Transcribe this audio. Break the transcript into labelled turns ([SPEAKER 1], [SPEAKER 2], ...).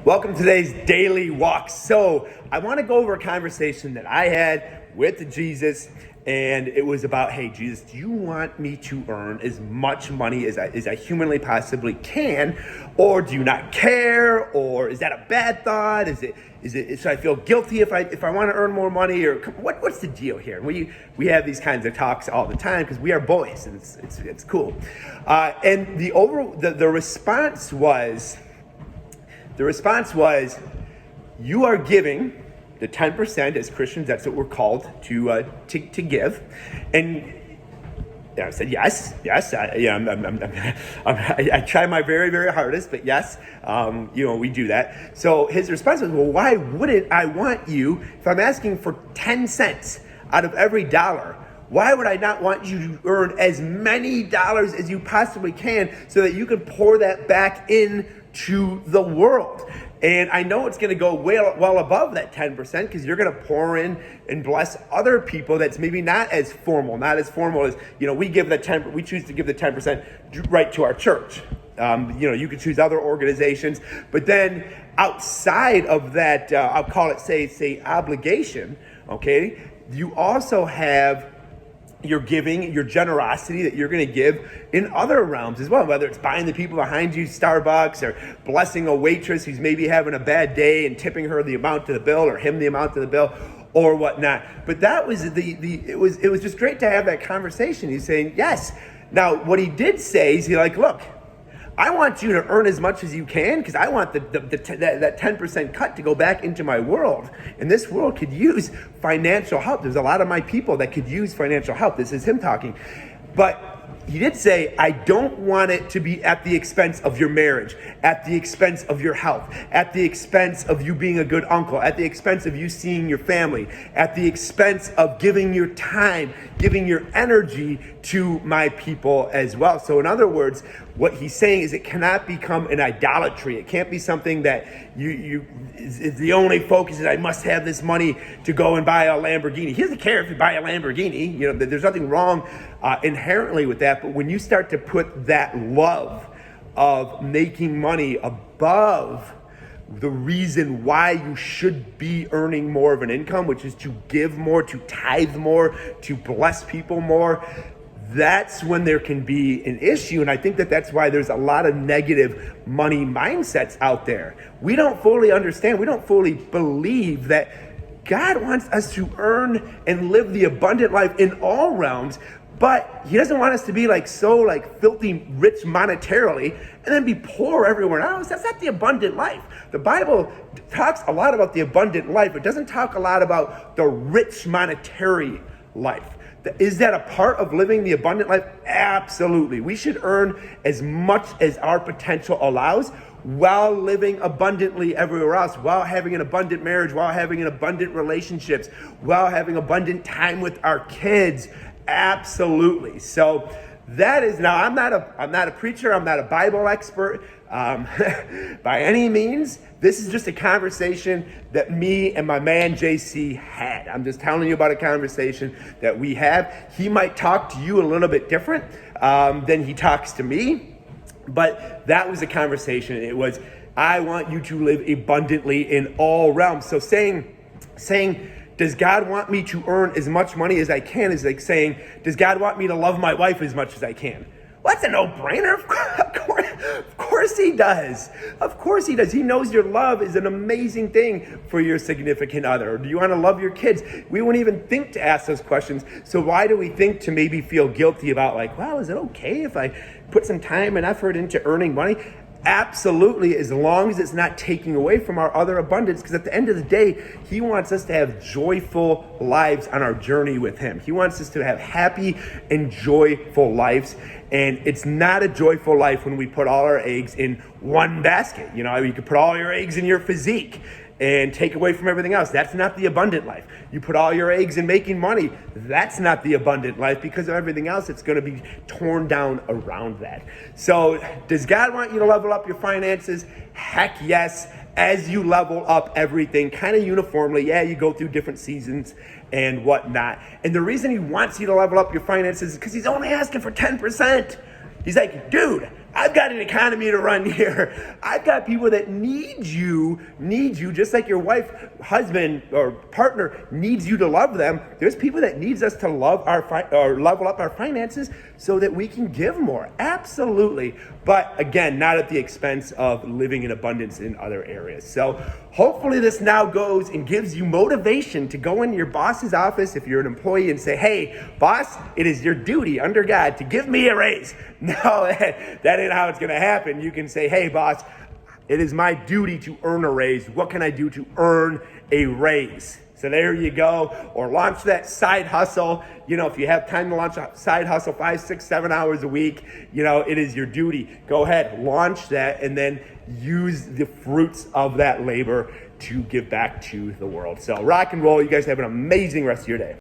[SPEAKER 1] Welcome to today's daily walk. So I want to go over a conversation that I had with Jesus, and it was about, hey, Jesus, do you want me to earn as much money as I humanly possibly can, or do you not care, or is that a bad thought? Is it should I feel guilty if I want to earn more money, or what's the deal here? We have these kinds of talks all the time because we are boys, and it's cool. And the response was. The response was, you are giving the 10% as Christians. That's what we're called to give. And I said, yes. I try my very, very hardest, but yes, we do that. So his response was, well, why wouldn't I want you, if I'm asking for 10 cents out of every dollar, why would I not want you to earn as many dollars as you possibly can so that you can pour that back into the world? And I know it's going to go well above that 10% because you're going to pour in and bless other people that's maybe not as formal as, we choose to give the 10% right to our church. You could choose other organizations, but then outside of that, I'll call it say obligation, okay, you also have your giving, your generosity that you're going to give in other realms as well, whether it's buying the people behind you Starbucks or blessing a waitress who's maybe having a bad day and tipping her the amount of the bill or him the amount of the bill or whatnot. But that was it was just great to have that conversation. He's saying, yes. Now, what he did say is he's like, look, I want you to earn as much as you can because I want that 10% cut to go back into my world. And this world could use financial help. There's a lot of my people that could use financial help. This is him talking. But he did say, I don't want it to be at the expense of your marriage, at the expense of your health, at the expense of you being a good uncle, at the expense of you seeing your family, at the expense of giving your time, giving your energy to my people as well. So in other words, what he's saying is it cannot become an idolatry. It can't be something that is the only focus is I must have this money to go and buy a Lamborghini. He doesn't care if you buy a Lamborghini. There's nothing wrong inherently with that. But when you start to put that love of making money above the reason why you should be earning more of an income, which is to give more, to tithe more, to bless people more, that's when there can be an issue. And I think that's why there's a lot of negative money mindsets out there. We don't fully understand, we don't fully believe that God wants us to earn and live the abundant life in all realms, but he doesn't want us to be filthy rich monetarily and then be poor everywhere else. That's not the abundant life. The Bible talks a lot about the abundant life. It doesn't talk a lot about the rich monetary life. Is that a part of living the abundant life? Absolutely. We should earn as much as our potential allows while living abundantly everywhere else, while having an abundant marriage, while having an abundant relationships, while having abundant time with our kids. Absolutely. So that is, now I'm not a preacher, I'm not a Bible expert by any means. This is just a conversation that me and my man JC had. I'm just telling you about a conversation that we have. He might talk to you a little bit different than he talks to me, but that was a conversation. It was, I want you to live abundantly in all realms. So saying, does God want me to earn as much money as I can is like saying, does God want me to love my wife as much as I can? Well, that's a no-brainer. Of course he does. Of course he does. He knows your love is an amazing thing for your significant other. Or do you want to love your kids? We wouldn't even think to ask those questions. So why do we think to maybe feel guilty about is it okay if I put some time and effort into earning money? Absolutely, as long as it's not taking away from our other abundance, because at the end of the day, he wants us to have joyful lives on our journey with him. He wants us to have happy and joyful lives, and it's not a joyful life when we put all our eggs in one basket. You could put all your eggs in your physique and take away from everything else. That's not the abundant life. You put all your eggs in making money. That's not the abundant life because of everything else. It's going to be torn down around that. So does God want you to level up your finances? Heck yes. As you level up everything kind of uniformly, you go through different seasons and whatnot. And the reason he wants you to level up your finances is because he's only asking for 10%. He's like, dude, I've got an economy to run here. I've got people that need you, just like your wife, husband, or partner needs you to love them. There's people that needs us to love or level up our finances so that we can give more. Absolutely. But again, not at the expense of living in abundance in other areas. So hopefully this now goes and gives you motivation to go into your boss's office if you're an employee and say, hey, boss, it is your duty under God to give me a raise. No, that ain't how it's going to happen. You can say, hey, boss, it is my duty to earn a raise. What can I do to earn a raise? So there you go. Or launch that side hustle. If you have time to launch a side hustle 5, 6, 7 hours a week, it is your duty. Go ahead, launch that, and then use the fruits of that labor to give back to the world. So rock and roll. You guys have an amazing rest of your day.